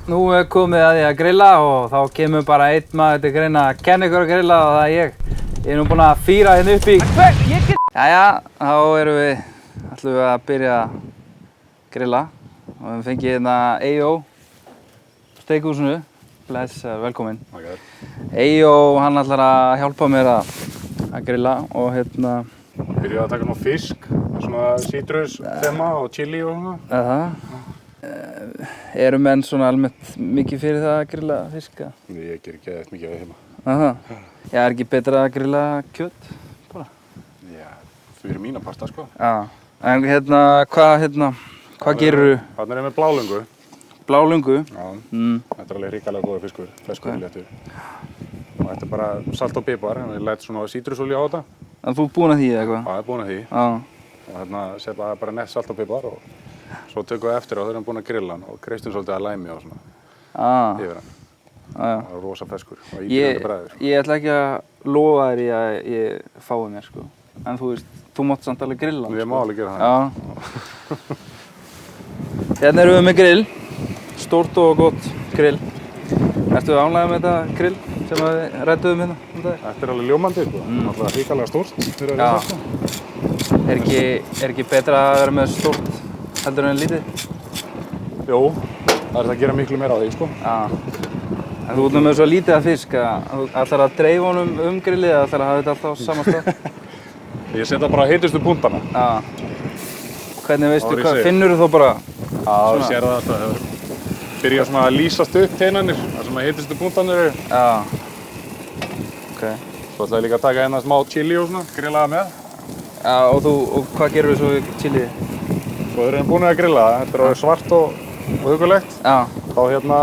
Nú er komið að því að grilla og þá kemur bara einn maður til greina að kenna ykkur að grilla og það er ég. Ég er nú búinn að fýra hérna upp í... Jæja, þá ætlum við að byrja að grilla og við fengið hérna Eyjó steikhúsinu. Blessaður, velkominn. Eyjó, hann ætlar að hjálpa mér að grilla og hérna... Byrjuðu að taka nú fisk, svona sítrus, þema og chili og svona. Eru menn svona almennt mikið fyrir það að grilla fisk? Ég ger ekki eitthvað mikið af heima. Já, er ekki betra að grilla kjöt? Bara? Já, fyrir mína parta sko. Já, en hérna, hvað gerurðu? Þarna er ég með blálöngu. Blálöngu? Já, þetta er alveg hrikalega góður fiskur, feskur léttur. Og þetta er bara salt og pipar, ég læt svona sítrusolíu á þetta. En þú ert búinn að því eða eitthvað? Já, ég er búinn að því. Já. Og hérna setja bara nett salt og pipar og svo tökum við eftir og þau erum búin að grilla hann og kreistum svolítið að læmi og svona yfir hann. Það er rosa feskur og íbyrjandi bragður. Ég ætla ekki að lofa þér í að ég fái mér sko. En þú veist, þú mátt samt alveg grilla hann. Ég má alveg gera það. Já. Hérna erum við með grill. Stórt og gott grill. Ertu ánægður með þetta grill sem við rædduðum hérna um dag? Þetta er alveg ljómandi sko. Náttúrulega hrikalega stórt fyrir að reyna sko. Er ekki betra að vera með stórt heldur en lítið? Jú, það er að gera miklu meira á því sko. Já. En þú ert með svo lítið af fisk að þú ætlar að dreifa honum grillið eða ætlar að hafa þetta alltaf á sama stað? Ég setja bara heitustu punktana. Já. Hvernig veistu hvað, finnur þú þá bara? Já, þú sér það alltaf. Það byrja svona að lýsast upp teinanir, þar sem að heitustu punktanir eru. Já. Ok. Svo ætla ég líka að taka hérna smá chili og svona, grillaða með. Já, og hvað gerum við svo við chiliði? Svo þegar við erum búin að grilla það, þetta er orðið svart og hugulegt. Já. Þá hérna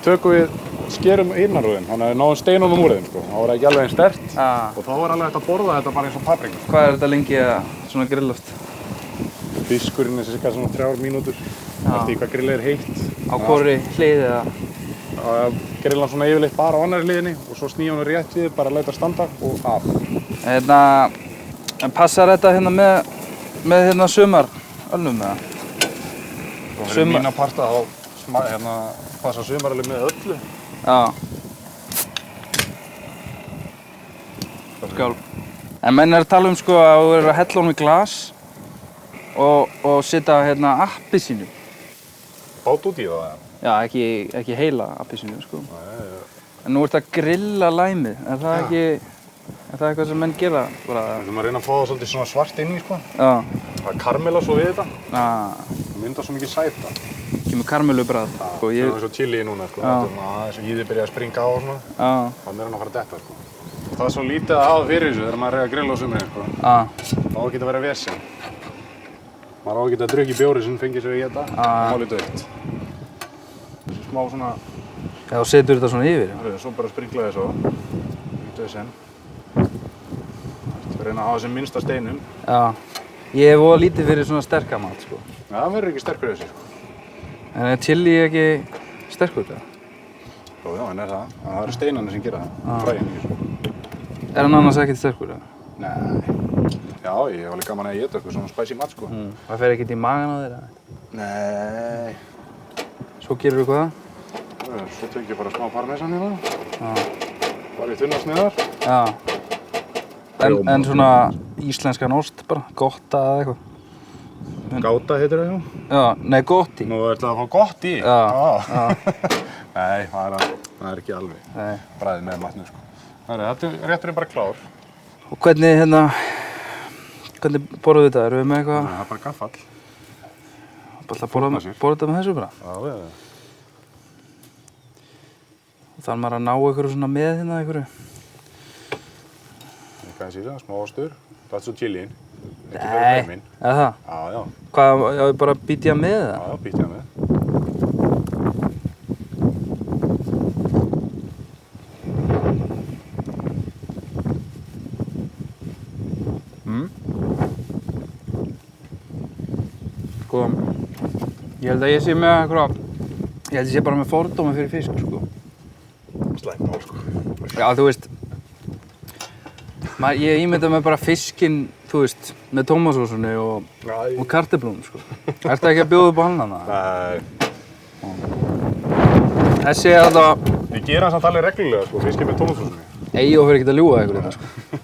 tökum við skerum innanrúðin, þannig að við náum steinunum úr þeim sko. Þá er það ekki alveg eins sterkt. Já. Og þá er alveg hægt að borða þetta bara eins og papriku. Hvað er þetta lengi að svona grillast? Fiskurinn er cirka svona 3 mínútur. Eftir því hvað grillið er heitt. Á hvorri hlið eða? Að grilla hann svona yfirleitt bara á annarri hliðinni og svo snýja hann rétt við, bara að láta standa og af. En passar þetta hérna með hérna sumarölnum eða? Og fyrir mína parta þá passa sumarölum með öllu. Já. Skál. En menn er að tala um sko að þú verður að hella honum í glas og setja hérna appelsínu. Bát út í það eða? Já, ekki heila appelsínu sko. En nú ertu að grilla læmið, er það ekki... Er það eitthvað sem menn gera bara? Við ætlum að reyna að fá það svolítið svona svart inn í sko. Já. Það karamella svo við þetta. Já. Það myndar svo mikið sæta. Kemur karmellubragð. Já, það er eins og chili núna sko. Þess að íði byrja að springa á og svona. Já. Þannig er hann að fara að detta sko. Og það er svo lítið að hafa fyrir þessu þegar maður er að grilla á sumrin sko. Já. Það á ekki að vera vesen. Maður á ekki að drukja bjóri sem fengir sér í þetta. Málið dautt. Þessi smá svona... Já, þú setur þetta svona yfir. Svo bara sprinkla þess á. Reyna að hafa sem minnst af steinum. Já. Ég hef voða lítið fyrir svona sterka mat, sko. Já, það verður ekki sterkur þessi, sko. En er chili ekki sterkur þetta? Jó, já, en er það. Það eru steinarnir sem gera það. Fræin ekki, sko. Er hann annars ekkert sterkur, eða? Nei. Já, ég hef alveg gaman að éta eitthvað svona spicy mat, sko. Það fer ekkert í magan á þér, eða? Nei. Svo gerirðu hvað? Svo tek ég bara smá parmesan hérna. Já. Bara í þunnar sniðar. Já. En svona íslenskan ost bara, gotta eða eitthvað? Gáta heitir það, já. Já, nei, gotti. Nú ætlaðu að fá gott í? Já. Nei, það er ekki alveg. Nei. Bragðið með matnum, sko. Rétturinn bara klár. Og hvernig borðum við þetta? Erum við með eitthvað? Nei, það er bara gaffall. Bara borða þetta með þessu bara? Já, já. Þarf maður að ná einhverju svona með hérna einhverju? Hvað sé það? Smá ostur. Það er svo chiliinn. Nei, eða það? Já, já. Hvað, ég bara býti ég með það? Já, býti ég með. Sko, ég held að ég sé með einhverja, ég held að ég sé bara með fordóma fyrir fisk, sko. Slæmt mál, sko. Já, þú veist, ég ímynda mig bara fiskinn, þú veist, með tómatsósunni og kartöflunum, sko. Ertu ekki að bjóða upp á hann hana? Nei. Þessi er alltaf... Við gerum það samt alveg reglulega, sko, fiskir með tónlisthúsinu. Eyjó fyrir ekki að ljúga ykkur þetta, sko.